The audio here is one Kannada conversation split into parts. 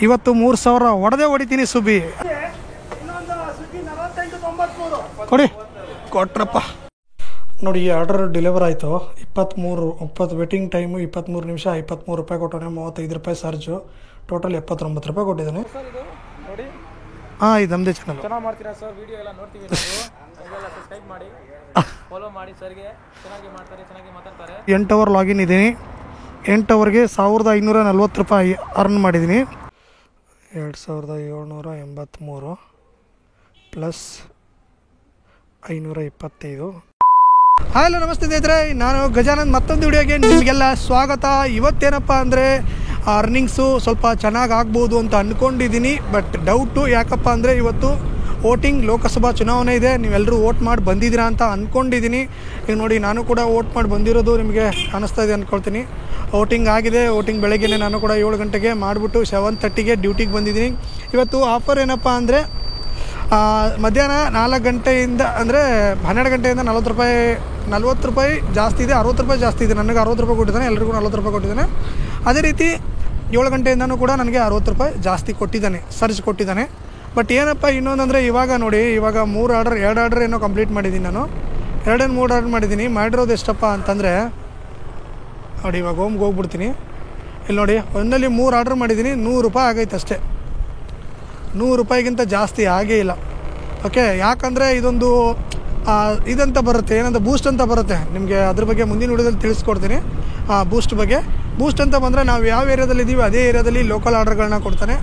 ಇವತ್ತು 3000 ಹೊಡೆದೇ ಹೊಡಿತೀನಿ ಸುಬ್ಬಿ. ಕೊಡಿ, ಕೊಟ್ರಪ್ಪ. ನೋಡಿ ಈ ಆರ್ಡರ್ ಡೆಲಿವರ್ ಆಯಿತು. 20 ವೇಟಿಂಗ್ ಟೈಮು 23 ನಿಮಿಷ, 53 ರೂಪಾಯಿ ಕೊಟ್ಟವನೆ, 35 ರೂಪಾಯಿ ಚಾರ್ಜು, ಟೋಟಲ್ 79 ರೂಪಾಯಿ ಕೊಟ್ಟಿದ್ದಾನೆ. ಹಾಂ, ಇದು ನಮ್ಮದೇ ಚಾನಲ್. ಚೆನ್ನಾಗಿ ಮಾಡ್ತೀರಾ ಸರ್, ವಿಡಿಯೋ ಎಲ್ಲ ನೋಡ್ತೀವಿ ನಾವು. ಸಬ್ಸ್ಕ್ರೈಬ್ ಮಾಡಿ, ಫಾಲೋ ಮಾಡಿ ಸರ್ಗೆ. ಚೆನ್ನಾಗಿ ಮಾಡ್ತಾರೆ, ಚೆನ್ನಾಗಿ ಮಾತಾಡ್ತಾರೆ. 8 ಅವರ್ ಲಾಗಿನ್ ಇದ್ದೀನಿ. 8 ಅವರ್ಗೆ 1540 ರೂಪಾಯಿ ಅರ್ನ್ ಮಾಡಿದ್ದೀನಿ. 2783 ಪ್ಲಸ್ 525. ಹಲೋ, ನಮಸ್ತೆ ಸ್ನೇಹಿತರೆ, ನಾನು ಗಜಾನಂದ್. ಮತ್ತೊಂದು ವಿಡಿಯೋಗೆ ನಿಮಗೆಲ್ಲ ಸ್ವಾಗತ. ಇವತ್ತೇನಪ್ಪ ಅಂದರೆ ಅರ್ನಿಂಗ್ಸು ಸ್ವಲ್ಪ ಚೆನ್ನಾಗಿ ಆಗ್ಬೋದು ಅಂತ ಅಂದ್ಕೊಂಡಿದ್ದೀನಿ. ಬಟ್ ಡೌಟು ಯಾಕಪ್ಪ ಅಂದರೆ ಇವತ್ತು ವೋಟಿಂಗ್, ಲೋಕಸಭಾ ಚುನಾವಣೆ ಇದೆ. ನೀವೆಲ್ಲರೂ ವೋಟ್ ಮಾಡಿ ಬಂದಿದ್ದೀರಾ ಅಂತ ಅಂದ್ಕೊಂಡಿದ್ದೀನಿ. ಈಗ ನೋಡಿ, ನಾನು ಕೂಡ ವೋಟ್ ಮಾಡಿ ಬಂದಿರೋದು ನಿಮಗೆ ಕಾಣಿಸ್ತಾ ಇದೆ ಅಂದ್ಕೊಳ್ತೀನಿ. ವೋಟಿಂಗ್ ಆಗಿದೆ. ವೋಟಿಂಗ್ ಬೆಳಗ್ಗೆ ನಾನು ಕೂಡ 7 ಗಂಟೆಗೆ ಮಾಡಿಬಿಟ್ಟು 7:30ಗೆ ಡ್ಯೂಟಿಗೆ ಬಂದಿದ್ದೀನಿ. ಇವತ್ತು ಆಫರ್ ಏನಪ್ಪ ಅಂದರೆ ಮಧ್ಯಾಹ್ನ 4 ಗಂಟೆಯಿಂದ ಅಂದರೆ 12 ಗಂಟೆಯಿಂದ 40 ರೂಪಾಯಿ ಜಾಸ್ತಿ ಇದೆ, 60 ರೂಪಾಯಿ ಜಾಸ್ತಿ ಇದೆ. ನನಗೆ 60 ರೂಪಾಯಿ ಕೊಟ್ಟಿದ್ದಾನೆ, ಎಲ್ರಿಗೂ 40 ರೂಪಾಯಿ ಕೊಟ್ಟಿದ್ದಾನೆ. ಅದೇ ರೀತಿ 7 ಗಂಟೆಯಿಂದನೂ ಕೂಡ ನನಗೆ 60 ರೂಪಾಯಿ ಜಾಸ್ತಿ ಕೊಟ್ಟಿದ್ದಾನೆ, ಸರ್ಜ್ ಕೊಟ್ಟಿದ್ದಾನೆ. ಬಟ್ ಏನಪ್ಪ ಇನ್ನೊಂದಂದರೆ, ಇವಾಗ ನೋಡಿ, ಇವಾಗ 2 ಆರ್ಡರ್ ಏನೋ ಕಂಪ್ಲೀಟ್ ಮಾಡಿದ್ದೀನಿ ನಾನು. 3 ಆರ್ಡರ್ ಮಾಡಿದ್ದೀನಿ. ಮಾಡಿರೋದು ಎಷ್ಟಪ್ಪ ಅಂತಂದರೆ ನೋಡಿ, ಇವಾಗ ಹೋಗ್ಬಿಡ್ತೀನಿ. ಇಲ್ಲಿ ನೋಡಿ, ಒಂದಲ್ಲಿ 3 ಆರ್ಡರ್ ಮಾಡಿದ್ದೀನಿ. 100 ರೂಪಾಯಿ ಆಗೈತೆ ಅಷ್ಟೇ. 100 ರೂಪಾಯಿಗಿಂತ ಜಾಸ್ತಿ ಆಗೇ ಇಲ್ಲ. ಓಕೆ, ಯಾಕಂದರೆ ಇದೊಂದು ಇದಂತ ಬರುತ್ತೆ, ಏನಂತ ಬೂಸ್ಟ್ ಅಂತ ಬರುತ್ತೆ. ನಿಮಗೆ ಅದ್ರ ಬಗ್ಗೆ ಮುಂದಿನ ವಿಡಿಯೋದಲ್ಲಿ ತಿಳಿಸ್ಕೊಡ್ತೀನಿ. ಬೂಸ್ಟ್ ಬಗ್ಗೆ. ಬೂಸ್ಟ್ ಅಂತ ಬಂದರೆ ನಾವು ಯಾವ ಏರಿಯಾದಲ್ಲಿ ಇದ್ದೀವಿ ಅದೇ ಏರಿಯಾದಲ್ಲಿ ಲೋಕಲ್ ಆರ್ಡ್ರ್ಗಳನ್ನ ಕೊಡ್ತಾನೆ.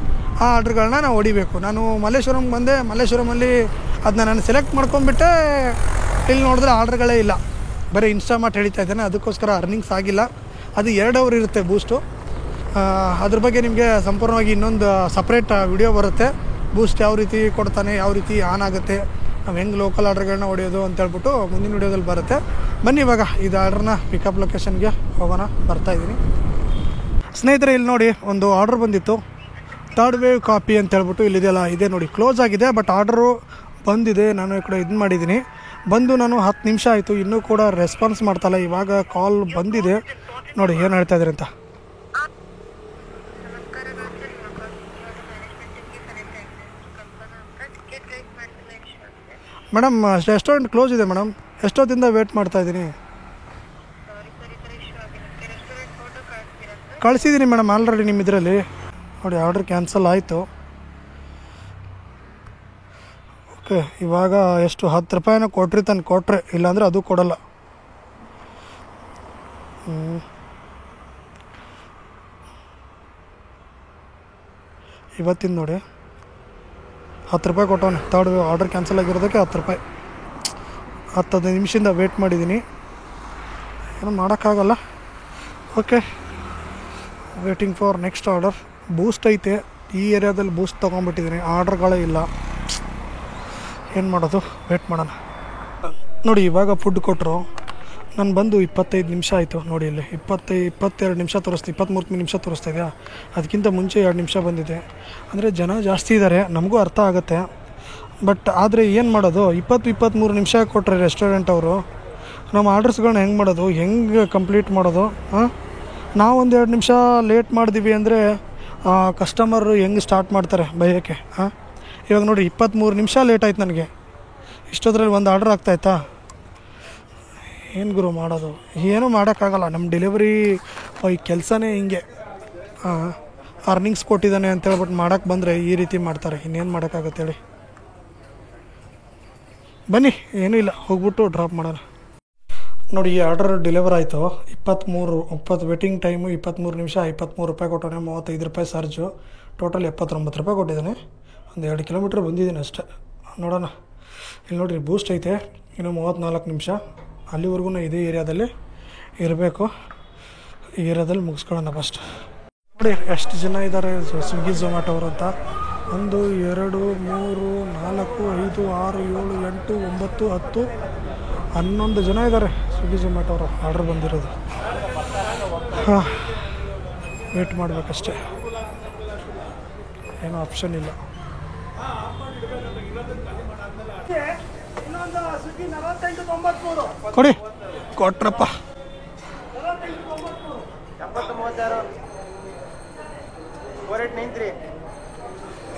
ಆ ಆರ್ಡ್ರ್ಗಳನ್ನ ನಾವು ಹೊಡಿಬೇಕು. ನಾನು ಮಲ್ಲೇಶ್ವರಂಗೆ ಬಂದೆ. ಮಲ್ಲೇಶ್ವರಮಲ್ಲಿ ಅದನ್ನ ನಾನು ಸೆಲೆಕ್ಟ್ ಮಾಡ್ಕೊಂಡ್ಬಿಟ್ಟೆ. ಇಲ್ಲಿ ನೋಡಿದ್ರೆ ಆರ್ಡ್ರ್ಗಳೇ ಇಲ್ಲ, ಬರೀ ಇನ್ಸ್ಟಾಮಾರ್ಟ್ ಹೇಳ್ತಾ ಇದ್ದೇನೆ. ಅದಕ್ಕೋಸ್ಕರ ಅರ್ನಿಂಗ್ಸ್ ಆಗಿಲ್ಲ. ಅದು 2 ಅವರ್ ಇರುತ್ತೆ ಬೂಸ್ಟು. ಅದ್ರ ಬಗ್ಗೆ ನಿಮಗೆ ಸಂಪೂರ್ಣವಾಗಿ ಇನ್ನೊಂದು ಸಪ್ರೇಟ್ ವಿಡಿಯೋ ಬರುತ್ತೆ. ಬೂಸ್ಟ್ ಯಾವ ರೀತಿ ಕೊಡ್ತಾನೆ, ಯಾವ ರೀತಿ ಆನ್ ಆಗುತ್ತೆ, ನಾವು ಹೆಂಗೆ ಲೋಕಲ್ ಆರ್ಡ್ರ್ಗಳನ್ನ ಹೊಡೆಯೋದು ಅಂತೇಳ್ಬಿಟ್ಟು ಮುಂದಿನ ವಿಡಿಯೋದಲ್ಲಿ ಬರುತ್ತೆ. ಬನ್ನಿ, ಇವಾಗ ಇದು ಆರ್ಡ್ರನ್ನ ಪಿಕಪ್ ಲೊಕೇಶನ್ಗೆ ಹೋಗೋಣ. ಬರ್ತಾಯಿದ್ದೀನಿ ಸ್ನೇಹಿತರೆ. ಇಲ್ಲಿ ನೋಡಿ, ಒಂದು ಆರ್ಡ್ರ್ ಬಂದಿತ್ತು, 3rd ವೇವ್ ಕಾಪಿ ಅಂತ ಹೇಳ್ಬಿಟ್ಟು. ಇಲ್ಲಿದೆಯಲ್ಲ, ಇದೆ ನೋಡಿ, ಕ್ಲೋಸ್ ಆಗಿದೆ. ಬಟ್ ಆರ್ಡ್ರು ಬಂದಿದೆ. ನಾನು ಈ ಕಡೆ ಇದು ಮಾಡಿದ್ದೀನಿ. ಬಂದು ನಾನು 10 ನಿಮಿಷ ಆಯಿತು, ಇನ್ನೂ ಕೂಡ ರೆಸ್ಪಾನ್ಸ್ ಮಾಡ್ತಾಯಿಲ್ಲ. ಇವಾಗ ಕಾಲ್ ಬಂದಿದೆ. ನೋಡಿ ಏನು ಹೇಳ್ತಾ ಇದ್ದಾರೆ ಅಂತ. ಮೇಡಮ್, ರೆಸ್ಟೋರೆಂಟ್ ಕ್ಲೋಸ್ ಇದೆ ಮೇಡಮ್. ಎಷ್ಟೊತ್ತಿಂದ ವೇಟ್ ಮಾಡ್ತಾಯಿದ್ದೀನಿ. ಕಳಿಸಿದ್ದೀನಿ ಮೇಡಮ್ ಆಲ್ರೆಡಿ ನಿಮ್ಮ ಇದರಲ್ಲಿ. ನೋಡಿ, ಆರ್ಡ್ರ್ ಕ್ಯಾನ್ಸಲ್ ಆಯಿತು. ಓಕೆ, ಇವಾಗ ಎಷ್ಟು 10 ರೂಪಾಯಿನ ಕೊಟ್ಟರೆ, ಇಲ್ಲಾಂದರೆ ಅದು ಕೊಡಲ್ಲ. ಇವತ್ತಿಂದ ನೋಡಿ 10 ರೂಪಾಯಿ ಕೊಟ್ಟವನೆ. 3rd ವೇವ್ ಆರ್ಡರ್ ಕ್ಯಾನ್ಸಲ್ ಆಗಿರೋದಕ್ಕೆ 10 ರೂಪಾಯಿ. 10-15 ನಿಮಿಷದಿಂದ ವೇಟ್ ಮಾಡಿದ್ದೀನಿ. ಏನೂ ಮಾಡೋಕ್ಕಾಗಲ್ಲ. Okay, waiting for next order. Boost ಐತೆ. ಈ ಏರಿಯಾದಲ್ಲಿ ಬೂಸ್ಟ್ ತೊಗೊಂಡ್ಬಿಟ್ಟಿದ್ದೀನಿ. ಆರ್ಡ್ರ್ಗಳೇ ಇಲ್ಲ. ಏನು ಮಾಡೋದು, ವೇಟ್ ಮಾಡೋಣ. ನೋಡಿ, ಇವಾಗ ಫುಡ್ ಕೊಟ್ಟರು. ನಾನು ಬಂದು 25 ನಿಮಿಷ ಆಯಿತು. ನೋಡಿ, ಇಲ್ಲಿ 22 ನಿಮಿಷ ತೋರಿಸ್ತು, 23 ನಿಮಿಷ ತೋರಿಸ್ತಾ ಇದೆಯಾ. ಅದಕ್ಕಿಂತ ಮುಂಚೆ 2 ನಿಮಿಷ ಬಂದಿದೆ. ಅಂದರೆ ಜನ ಜಾಸ್ತಿ ಇದ್ದಾರೆ, ನಮಗೂ ಅರ್ಥ ಆಗುತ್ತೆ. ಬಟ್ ಆದರೆ ಏನು ಮಾಡೋದು, 23 ನಿಮಿಷ ಕೊಟ್ಟರೆ ರೆಸ್ಟೋರೆಂಟ್ ಅವರು ನಮ್ಮ ಆರ್ಡರ್ಸ್ಗಳನ್ನ ಹೆಂಗೆ ಮಾಡೋದು, ಹೆಂಗೆ ಕಂಪ್ಲೀಟ್ ಮಾಡೋದು? ನಾವು 1-2 ನಿಮಿಷ ಲೇಟ್ ಮಾಡಿದ್ವಿ ಅಂದರೆ ಕಸ್ಟಮರು ಹೆಂಗೆ ಸ್ಟಾರ್ಟ್ ಮಾಡ್ತಾರೆ ಬೈಯೋಕ್ಕೆ. ಇವಾಗ ನೋಡಿ, 23 ನಿಮಿಷ ಲೇಟ್ ಆಯ್ತು ನನಗೆ. ಇಷ್ಟೊತ್ತರಲ್ಲಿ ಒಂದು ಆರ್ಡರ್ ಆಗ್ತಾಯಿತ್ತಾ? ಏನು ಗುರು ಮಾಡೋದು? ಏನೂ ಮಾಡೋಕ್ಕಾಗಲ್ಲ. ನಮ್ಮ ಡೆಲಿವರಿ ಈ ಕೆಲಸನೇ ಹಿಂಗೆ. ಅರ್ನಿಂಗ್ಸ್ ಕೊಟ್ಟಿದ್ದಾನೆ ಅಂತೇಳ್ಬಿಟ್ಟು ಮಾಡೋಕ್ಕೆ ಬಂದರೆ ಈ ರೀತಿ ಮಾಡ್ತಾರೆ. ಇನ್ನೇನು ಮಾಡೋಕ್ಕಾಗತ್ತೆ ಹೇಳಿ. ಬನ್ನಿ, ಏನೂ ಇಲ್ಲ, ಹೋಗ್ಬಿಟ್ಟು ಡ್ರಾಪ್ ಮಾಡೋಣ. ನೋಡಿ, ಈ ಆರ್ಡರ್ ಡೆಲಿವರ್ ಆಯಿತು. 20 ವೇಟಿಂಗ್ ಟೈಮು 23 ನಿಮಿಷ, 53 ರೂಪಾಯಿ ಕೊಟ್ಟವನೆ, 35 ರೂಪಾಯಿ ಚಾರ್ಜು, ಟೋಟಲ್ 79 ರೂಪಾಯಿ ಕೊಟ್ಟಿದ್ದಾನೆ. ಒಂದು 2 ಕಿಲೋಮೀಟ್ರ್ ಬಂದಿದ್ದೀನಿ ಅಷ್ಟೇ. ನೋಡೋಣ. ಇಲ್ಲಿ ನೋಡಿರಿ, ಬೂಸ್ಟ್ ಐತೆ. ಇನ್ನು 34 ನಿಮಿಷ. ಅಲ್ಲಿವರೆಗೂ ಇದೇ ಏರಿಯಾದಲ್ಲಿ ಇರಬೇಕು. ಈ ಏರಿಯಾದಲ್ಲಿ ಮುಗಿಸ್ಕೊಳ್ಳೋಣ ಫಸ್ಟ್. ನೋಡಿ ಎಷ್ಟು ಜನ ಇದ್ದಾರೆ ಸ್ವಿಗ್ಗಿ ಝೊಮ್ಯಾಟೊ ಅವರು ಅಂತ. 1 2 3 4 5 6 7 8 9 10 11 ಜನ ಇದ್ದಾರೆ ಸ್ವಿಗ್ಗಿ ಝೊಮ್ಯಾಟೊ ಅವರು ಆರ್ಡ್ರ್ ಬಂದಿರೋದು. ಹಾಂ, ವೇಟ್ ಮಾಡಬೇಕಷ್ಟೆ, ಏನೋ ಆಪ್ಷನ್ ಇಲ್ಲ. ಕೊಡಿ, ಕೊಟ್ರಪ್ಪ. 7036 4893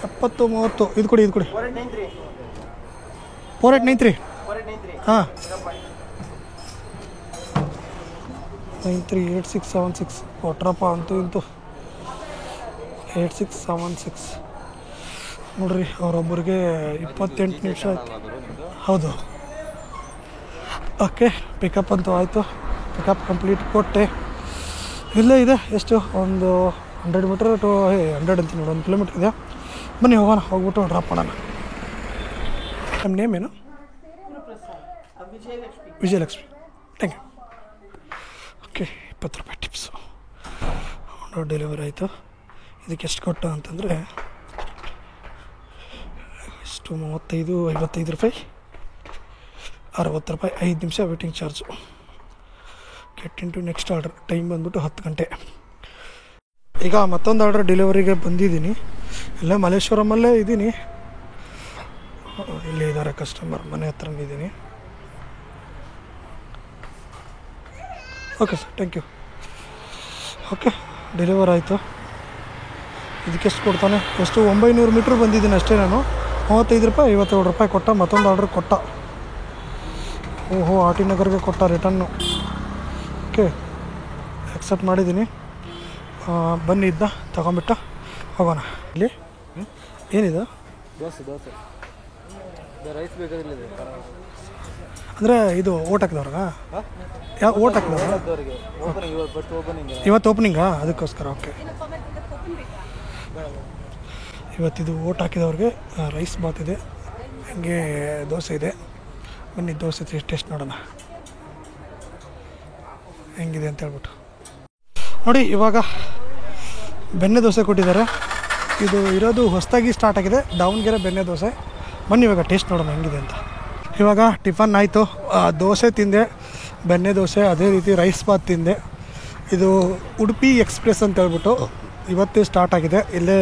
70 30 ಇದು ಕೊಡಿ 4893 ಹಾಂ 938676 ಕೊಟ್ರಪ್ಪ ಅಂತೂ ಇಂತು 8676 ನೋಡ್ರಿ ಅವರೊಬ್ಬರಿಗೆ 28 ನಿಮಿಷ ಆಯ್ತು. ಹೌದು ಓಕೆ ಪಿಕಪ್ ಅಂತೂ ಆಯಿತು. ಪಿಕಪ್ ಕಂಪ್ಲೀಟ್ ಕೊಟ್ಟೆ. ಇಲ್ಲೇ ಇದೆ ಎಷ್ಟು ಒಂದು 100 ಮೀಟ್ರ್ ಟು 100 ಅಂತೀನಿ ನೋಡಿ, 1 ಕಿಲೋಮೀಟ್ರ್ ಇದೆ. ಬನ್ನಿ ಹೋಗೋಣ, ಹೋಗ್ಬಿಟ್ಟು ಡ್ರಾಪ್ ಮಾಡೋಣ. ನಮ್ಮ ನೇಮ್ ಏನು? ವಿಜಯಲಕ್ಷ್ಮಿ. Thank you. ಓಕೆ 20 ರೂಪಾಯಿ ಟಿಪ್ಸು. ಡೆಲಿವರಿ ಆಯಿತು. ಇದಕ್ಕೆ ಎಷ್ಟು ಕೊಟ್ಟು ಅಂತಂದರೆ ಎಷ್ಟು 35 55 ರೂಪಾಯಿ 60 ರೂಪಾಯಿ 5 ನಿಮಿಷ waiting charge. Get into next order. Time ಬಂದ್ಬಿಟ್ಟು 10 ಗಂಟೆ. ಈಗ ಮತ್ತೊಂದು ಆರ್ಡರ್ ಡೆಲಿವರಿಗೆ ಬಂದಿದ್ದೀನಿ. ಇಲ್ಲೇ ಮಲ್ಲೇಶ್ವರಮಲ್ಲೇ ಇದ್ದೀನಿ. ಇಲ್ಲೇ ಇದ್ದಾರೆ ಕಸ್ಟಮರ್, ಮನೆ ಹತ್ರನೇ ಇದ್ದೀನಿ. Okay sir, thank you. Okay deliver ಆಯಿತು. ಇದಕ್ಕೆಷ್ಟು ಕೊಡ್ತಾನೆ? ಎಷ್ಟು 900 ಮೀಟ್ರ್ ಬಂದಿದ್ದೀನಿ ಅಷ್ಟೇ ನಾನು. 35 ರೂಪಾಯಿ 57 ರೂಪಾಯಿ ಕೊಟ್ಟ. ಮತ್ತೊಂದು ಆರ್ಡ್ರ್ ಕೊಟ್ಟ. ಓಹೋ ಆರ್ ಟಿ ನಗರ್ಗೆ ಕೊಟ್ಟ ರಿಟರ್ನು. ಓಕೆ ಎಕ್ಸೆಪ್ಟ್ ಮಾಡಿದ್ದೀನಿ. ಬನ್ನಿ ಇದನ್ನ ತಗೊಂಬಿಟ್ಟು ಹೋಗೋಣ. ಇಲ್ಲಿ ಏನಿದು? ದೋಸೆ ರೈಸ್ ಬೇಕಾಗಿಲ್ಲ ಅಂದರೆ ಇದು ಓಟ್ ಹಾಕಿದವ್ರಾಗ? ಯಾವ ಓಟ್ ಹಾಕಿದವ್ರ? ಇವತ್ತು ಓಪನಿಂಗಾ? ಅದಕ್ಕೋಸ್ಕರ. ಓಕೆ ಇವತ್ತಿದು ಓಟ್ ಹಾಕಿದವ್ರಿಗೆ ರೈಸ್ ಬಾತ್ ಇದೆ, ಹಾಗೆ ದೋಸೆ ಇದೆ. ಬನ್ನಿ ದೋಸೆ ಟೇಸ್ಟ್ ನೋಡೋಣ ಹೆಂಗಿದೆ ಅಂತ ಹೇಳ್ಬಿಟ್ಟು. ನೋಡಿ ಇವಾಗ ಬೆಣ್ಣೆ ದೋಸೆ ಕೊಟ್ಟಿದ್ದಾರೆ. ಇದು ಇರೋದು ಹೊಸದಾಗಿ ಸ್ಟಾರ್ಟ್ ಆಗಿದೆ, ದಾವಣಗೆರೆ ಬೆಣ್ಣೆ ದೋಸೆ. ಬನ್ನಿ ಇವಾಗ ಟೇಸ್ಟ್ ನೋಡೋಣ ಹೆಂಗಿದೆ ಅಂತ. ಇವಾಗ ಟಿಫನ್ ಆಯಿತು. ದೋಸೆ ತಿಂದೆ, ಬೆಣ್ಣೆ ದೋಸೆ, ಅದೇ ರೀತಿ ರೈಸ್ ಬಾತ್ ತಿಂದೆ. ಇದು ಉಡುಪಿ ಎಕ್ಸ್ಪ್ರೆಸ್ ಅಂತ ಹೇಳ್ಬಿಟ್ಟು ಇವತ್ತೇ ಸ್ಟಾರ್ಟ್ ಆಗಿದೆ. ಇಲ್ಲೇ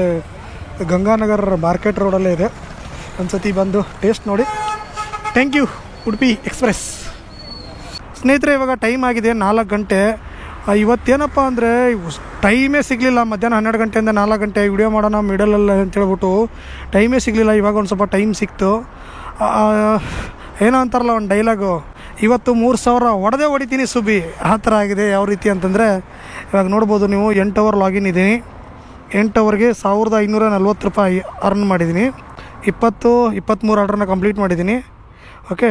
ಗಂಗಾನಗರ್ ಮಾರ್ಕೆಟ್ ರೋಡಲ್ಲೇ ಇದೆ. ಒಂದು ಸತಿ ಬಂದು ಟೇಸ್ಟ್ ನೋಡಿ. Thank you Udupi express. ಸ್ನೇಹಿತರೆ ಇವಾಗ ಟೈಮ್ ಆಗಿದೆ 4 ಗಂಟೆ. ಇವತ್ತೇನಪ್ಪ ಅಂದರೆ ಟೈಮೇ ಸಿಗಲಿಲ್ಲ. ಮಧ್ಯಾಹ್ನ 12 ಗಂಟೆಯಿಂದ 4 ಗಂಟೆ ವಿಡಿಯೋ ಮಾಡೋಣ ಮಿಡಲಲ್ಲ ಅಂತೇಳ್ಬಿಟ್ಟು ಟೈಮೇ ಸಿಗಲಿಲ್ಲ. ಇವಾಗ ಒಂದು ಸ್ವಲ್ಪ ಟೈಮ್ ಸಿಕ್ತು. ಏನೋ ಅಂತಾರಲ್ಲ ಒಂದು ಡೈಲಾಗು, ಇವತ್ತು 3000 ಹೊಡೆದೇ ಹೊಡಿತೀನಿ ಸುಬಿ, ಆ ಥರ ಆಗಿದೆ. ಯಾವ ರೀತಿ ಅಂತಂದರೆ ಇವಾಗ ನೋಡ್ಬೋದು ನೀವು 8 ಅವರ್ ಲಾಗಿನ್ ಇದ್ದೀನಿ. 8 ಅವರ್ಗೆ 1540 ರೂಪಾಯಿ ಅರ್ನ್ ಮಾಡಿದ್ದೀನಿ. 23 ಆರ್ಡ್ರನ್ನ ಕಂಪ್ಲೀಟ್ ಮಾಡಿದ್ದೀನಿ. ಓಕೆ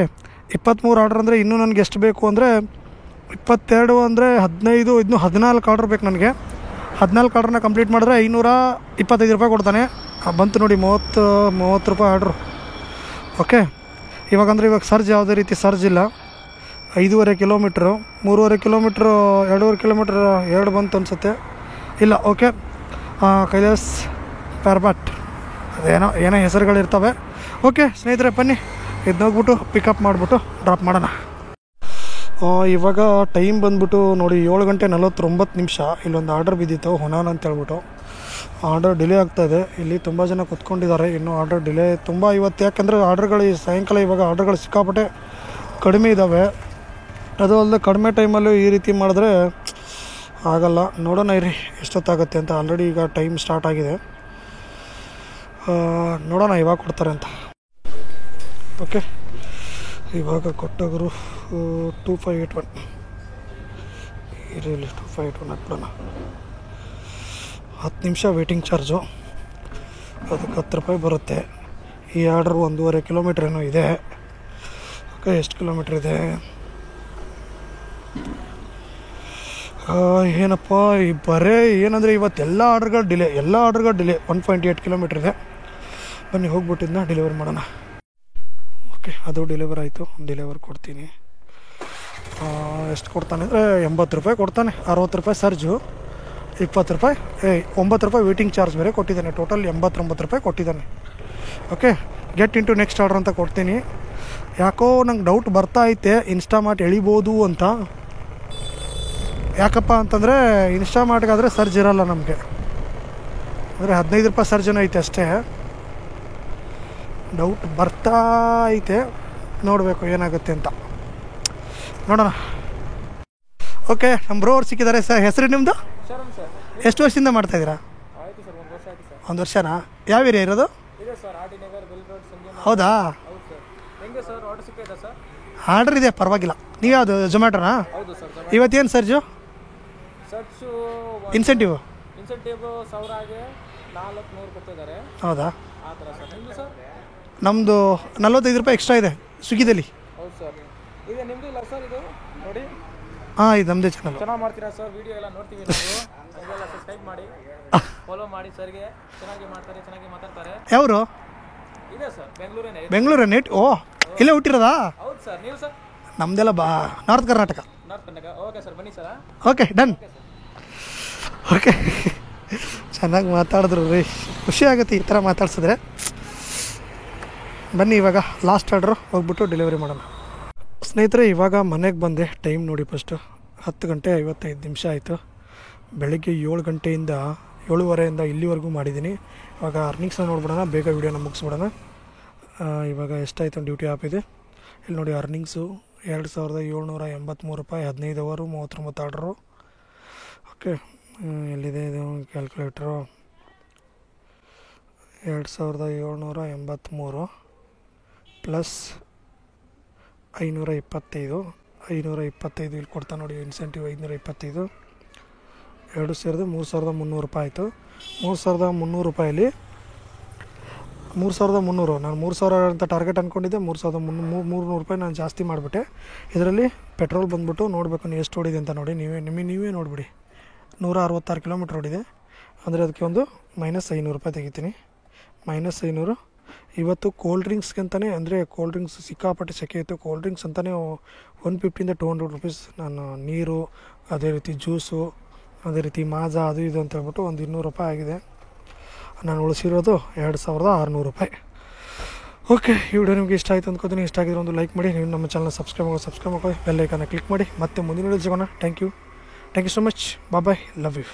23 ಆರ್ಡ್ರ್ ಅಂದರೆ ಇನ್ನೂ ನನಗೆ ಎಷ್ಟು ಬೇಕು ಅಂದರೆ 22 ಅಂದರೆ 15, ಇನ್ನೂ 14 ಆರ್ಡ್ರ್ ಬೇಕು ನನಗೆ. 14 ಆರ್ಡ್ರನ್ನ ಕಂಪ್ಲೀಟ್ ಮಾಡಿದ್ರೆ 525 ರೂಪಾಯಿ ಕೊಡ್ತಾನೆ. ಬಂತು ನೋಡಿ 30 ರೂಪಾಯಿ ಆರ್ಡ್ರು. ಓಕೆ ಇವಾಗ ಸರ್ಜ್ ಯಾವುದೇ ರೀತಿ ಸರ್ಜ್ ಇಲ್ಲ. 5.5 ಕಿಲೋಮೀಟ್ರು, 3.5 ಕಿಲೋಮೀಟ್ರು, 2.5 ಕಿಲೋಮೀಟ್ರ್ 2 ಬಂತು ಅನಿಸುತ್ತೆ. ಇಲ್ಲ ಓಕೆ ಕೈಲಾಸ್ ಪ್ಯಾರ್ಬಟ್ ಏನೋ ಹೆಸರುಗಳಿರ್ತವೆ. ಓಕೆ ಸ್ನೇಹಿತರೆ ಬನ್ನಿ ಇದನ್ನ ಹೋಗ್ಬಿಟ್ಟು ಪಿಕಪ್ ಮಾಡಿಬಿಟ್ಟು ಡ್ರಾಪ್ ಮಾಡೋಣ. ಇವಾಗ ಟೈಮ್ ಬಂದ್ಬಿಟ್ಟು ನೋಡಿ 7 ಗಂಟೆ 49 ನಿಮಿಷ. ಇಲ್ಲೊಂದು ಆರ್ಡರ್ ಬಿದ್ದಿತ್ತು ಹೊನಾನ್ ಅಂತ ಹೇಳ್ಬಿಟ್ಟು. ಆರ್ಡರ್ ಡಿಲೇ ಆಗ್ತಾಯಿದೆ. ಇಲ್ಲಿ ತುಂಬ ಜನ ಕೂತ್ಕೊಂಡಿದ್ದಾರೆ. ಇನ್ನೂ ಆರ್ಡರ್ ಡಿಲೇ ತುಂಬ ಇವತ್ತು. ಯಾಕೆಂದರೆ ಆರ್ಡರ್ಗಳು ಸಾಯಂಕಾಲ ಇವಾಗ ಆರ್ಡರ್ಗಳು ಸಿಕ್ಕಾಪಟ್ಟೆ ಕಡಿಮೆ ಇದ್ದಾವೆ. ಅದು ಅಲ್ಲದೆ ಕಡಿಮೆ ಟೈಮಲ್ಲೂ ಈ ರೀತಿ ಮಾಡಿದ್ರೆ ಆಗಲ್ಲ. ನೋಡೋಣ ಇರಿ ಎಷ್ಟೊತ್ತಾಗುತ್ತೆ ಅಂತ. ಆಲ್ರೆಡಿ ಈಗ ಟೈಮ್ ಸ್ಟಾರ್ಟ್ ಆಗಿದೆ. ನೋಡೋಣ ಇವಾಗ ಕೊಡ್ತಾರೆ ಅಂತ. ಓಕೆ ಇವಾಗ ಕೊಟ್ಟವರು 2581 ಇರಲಿ 2581 ಹಾಕ್ಬಿಡೋಣ. 10 ನಿಮಿಷ ವೇಟಿಂಗ್ ಚಾರ್ಜು, ಅದಕ್ಕೆ 10 ರೂಪಾಯಿ ಬರುತ್ತೆ. ಈ ಆರ್ಡ್ರ್ 1.5 ಕಿಲೋಮೀಟ್ರ್ ಏನೋ ಇದೆ. ಓಕೆ ಎಷ್ಟು ಕಿಲೋಮೀಟ್ರ್ ಇದೆ ಏನಪ್ಪ ಈ ಬರೇ ಏನಂದರೆ ಇವತ್ತೆಲ್ಲ ಆರ್ಡ್ರ್ಗಳು ಡಿಲೇ, 1.8 ಕಿಲೋಮೀಟ್ರ್ ಇದೆ. ಬನ್ನಿ ಹೋಗ್ಬಿಟ್ಟಿದ್ದನ್ನ ಡೆಲಿವರ್ ಮಾಡೋಣ. ಓಕೆ ಅದು ಡೆಲಿವರ್ ಆಯಿತು. ಡೆಲಿವರ್ ಕೊಡ್ತೀನಿ. ಎಷ್ಟು ಕೊಡ್ತಾನೆ ಅಂದರೆ 80 ರೂಪಾಯಿ ಕೊಡ್ತಾನೆ. 60 ರೂಪಾಯಿ ಸರ್ಜು, 20 ರೂಪಾಯಿ 9 ರೂಪಾಯಿ ವೇಟಿಂಗ್ ಚಾರ್ಜ್ ಬೇರೆ ಕೊಟ್ಟಿದ್ದಾನೆ. ಟೋಟಲ್ 89 ರೂಪಾಯಿ ಕೊಟ್ಟಿದ್ದಾನೆ. Okay get into next order ಅಂತ ಕೊಡ್ತೀನಿ. ಯಾಕೋ ನಂಗೆ ಡೌಟ್ ಬರ್ತಾ ಐತೆ ಇನ್ಸ್ಟಾಮಾರ್ಟ್ ಎಳಿಬೋದು ಅಂತ. ಯಾಕಪ್ಪ ಅಂತಂದರೆ ಇನ್ಸ್ಟಾಮಾರ್ಟ್ಗಾದರೆ ಸರ್ಜ್ ಇರೋಲ್ಲ ನಮಗೆ. ಅಂದರೆ 15 ರೂಪಾಯಿ ಸರ್ಜನೂ ಐತೆ ಅಷ್ಟೇ. ಡೌಟ್ ಬರ್ತಾ ಐತೆ, ನೋಡಬೇಕು ಏನಾಗುತ್ತೆ ಅಂತ. ನೋಡೋಣ. ಓಕೆ ನಮ್ಮ ಬ್ರೋ ಅವ್ರು ಸಿಕ್ಕಿದ್ದಾರೆ. ಸರ್ ಹೆಸರು ನಿಮ್ಮದು? ಎಷ್ಟು ವರ್ಷದಿಂದ ಮಾಡ್ತಾಯಿದ್ದೀರಾ? 1 ವರ್ಷ ಆಯ್ತು ಸರ್. 1 ವರ್ಷನಾ? ಯಾವ ಏರಿಯಾ ಇರೋದು? ಇದೆ sir, R T Nagar, BEL road, ಸಂಜೆ. ಹೌದಾ? ಹೌದು ಸರ್. ಹೆಂಗೆ ಸರ್, ಆರ್ಡರ್ ಸಿಗ್ತೈತಾ ಸರ್? ಆರ್ಡ್ರ್ ಇದೆ, ಪರವಾಗಿಲ್ಲ. ನೀವು ಯಾವುದು ಝೊಮ್ಯಾಟೋನಾ? ಹೌದು ಸರ್. ಇವತ್ತೇನು ಸರ್ಜು ಸರ್ಚು ಇನ್ಸೆಂಟಿವ್ 1000ಗೆ 400 ಕೊಡ್ತಿದ್ದಾರೆ. ಹೌದಾ? ಆ ಥರ ಸರ್. ನಿಮ್ಮದು ಸರ್? ನಮ್ಮದು 45 ರೂಪಾಯಿ ಎಕ್ಸ್ಟ್ರಾ ಇದೆ ಸ್ವಿಗ್ಗಿದಲ್ಲಿ. ಹೌದು ಸರ್. ಈಗ ನಿಮ್ಮದು ಇಲ್ಲ ಸರ್ ಇದು ನೋಡಿ. ಹಾಂ, ಇದು ನಮ್ಮದೇ ಚಾನಲ್. ಚೆನ್ನಾಗಿ ಮಾಡ್ತೀರಾ ಸರ್, ವಿಡಿಯೋ ಎಲ್ಲ ನೋಡ್ತೀವಿ ನಾವು. ಹಂಗೆಲ್ಲ ಸಬ್ಸ್ಕ್ರೈಬ್ ಮಾಡಿ, ಫಾಲೋ ಮಾಡಿ ಸರ್ಗೆ. ಚೆನ್ನಾಗಿ ಮಾಡ್ತಾರೆ, ಚೆನ್ನಾಗಿ ಮಾತಾಡ್ತಾರೆ. ಯಾವರು? ಇದೆ ಸರ್, ಬೆಂಗಳೂರೇನೆ. ಬೆಂಗಳೂರು ನೆಟ್. ಓ, ಇಲ್ಲೇ ಹುಟ್ಟಿರೋದಾ? ಹೌದು ಸರ್. ನೀವು ಸರ್? ನಮ್ಮದೆಲ್ಲ north Karnataka. North Karnataka. Okay sir, ಬನ್ನಿ ಸರ್. Okay, done. ಓಕೆ, ಚೆನ್ನಾಗಿ ಮಾತಾಡಿದ್ರು ರೀ. ಖುಷಿ ಆಗುತ್ತೆ ಈ ಥರ ಮಾತಾಡ್ಸಿದ್ರೆ. ಬನ್ನಿ ಇವಾಗ ಲಾಸ್ಟ್ ಆರ್ಡ್ರು ಹೋಗ್ಬಿಟ್ಟು ಡೆಲಿವರಿ ಮಾಡೋಣ. ಸ್ನೇಹಿತರೆ, ಇವಾಗ ಮನೆಗೆ ಬಂದೆ. ಟೈಮ್ ನೋಡಿ, ಫಸ್ಟು 10:55 ಆಯಿತು. ಬೆಳಗ್ಗೆ 7 ಗಂಟೆಯಿಂದ 7:30 ಇಲ್ಲಿವರೆಗೂ ಮಾಡಿದ್ದೀನಿ. ಇವಾಗ ಅರ್ನಿಂಗ್ಸ್ನ ನೋಡ್ಬಿಡೋಣ, ಬೇಗ ವೀಡಿಯೋನ ಮುಗಿಸ್ಬಿಡೋಣ. ಇವಾಗ ಎಷ್ಟಾಯಿತು ಡ್ಯೂಟಿ ಆಪ್ ಇದೆ. ಇಲ್ಲಿ ನೋಡಿ, ಅರ್ನಿಂಗ್ಸು 2783 ರೂಪಾಯಿ, 15 ಅವರು, 39 ಆರ್ಡ್ರು. ಓಕೆ, ಎಲ್ಲಿದೆ ಇದು ಕ್ಯಾಲ್ಕುಲೇಟ್ರು? 2783 ಪ್ಲಸ್ 525 ಇಲ್ಲಿ ಕೊಡ್ತಾ ನೋಡಿ, ಇನ್ಸೆಂಟಿವ್ 525. 2 ಸೇರಿದು 3300 ರೂಪಾಯಿ ಆಯಿತು. 3300 ರೂಪಾಯಲ್ಲಿ 3300, ನಾನು 3000 ಅಂತ ಟಾರ್ಗೆಟ್ ಅಂದ್ಕೊಂಡಿದ್ದೆ. 3300 ರೂಪಾಯಿ ನಾನು ಜಾಸ್ತಿ ಮಾಡಿಬಿಟ್ಟೆ. ಇದರಲ್ಲಿ ಪೆಟ್ರೋಲ್ ಬಂದುಬಿಟ್ಟು ನೋಡಬೇಕು ನೀವು ಎಷ್ಟು ಓಡಿದೆ ಅಂತ ನೋಡಿ. ನೀವೇ ನೋಡಿಬಿಡಿ. 166 ಕಿಲೋಮೀಟ್ರ್ ಓಡಿದೆ. ಅಂದರೆ ಅದಕ್ಕೆ ಒಂದು -500 ರೂಪಾಯಿ ತೆಗಿತೀನಿ. -500. ಇವತ್ತು ಕೋಲ್ಡ್ ಡ್ರಿಂಕ್ಸ್ಗೆ ಅಂತಲೇ, ಅಂದರೆ ಕೋಲ್ಡ್ ಡ್ರಿಂಕ್ಸ್ ಸಿಕ್ಕಾಪಟ್ಟೆ ಸೆಕೆ ಇತ್ತು. ಕೋಲ್ಡ್ ಡ್ರಿಂಕ್ಸ್ ಅಂತಲೇ 150 to 200 ರೂಪೀಸ್ ನಾನು ನೀರು, ಅದೇ ರೀತಿ ಜ್ಯೂಸು, ಅದೇ ರೀತಿ ಮಾಜಾ, ಅದು ಇದು ಅಂತ ಹೇಳ್ಬಿಟ್ಟು ಒಂದು 200 ರೂಪಾಯಿ ಆಗಿದೆ. ನಾನು ಉಳಿಸಿರೋದು 2600 ರೂಪಾಯಿ. ಓಕೆ, ಈ ವಿಡಿಯೋ ನಿಮಗೆ ಇಷ್ಟ ಆಯಿತು ಅಂದ್ಕೋತೀನಿ. ಇಷ್ಟ ಆಗಿದ್ರೆ ಒಂದು ಲೈಕ್ ಮಾಡಿ. ನೀವು ನಮ್ಮ ಚಾನಲ್ ಸಬ್ಸ್ಕ್ರೈಬ್ ಮಾಡಿ, ಬೆಲ್ ಐಕಾನ ಕ್ಲಿಕ್ ಮಾಡಿ. ಮತ್ತೆ ಮುಂದಿನ ವಿಡಿಯೋ ಸಿಗೋಣ. Thank you so much. Bye, love you.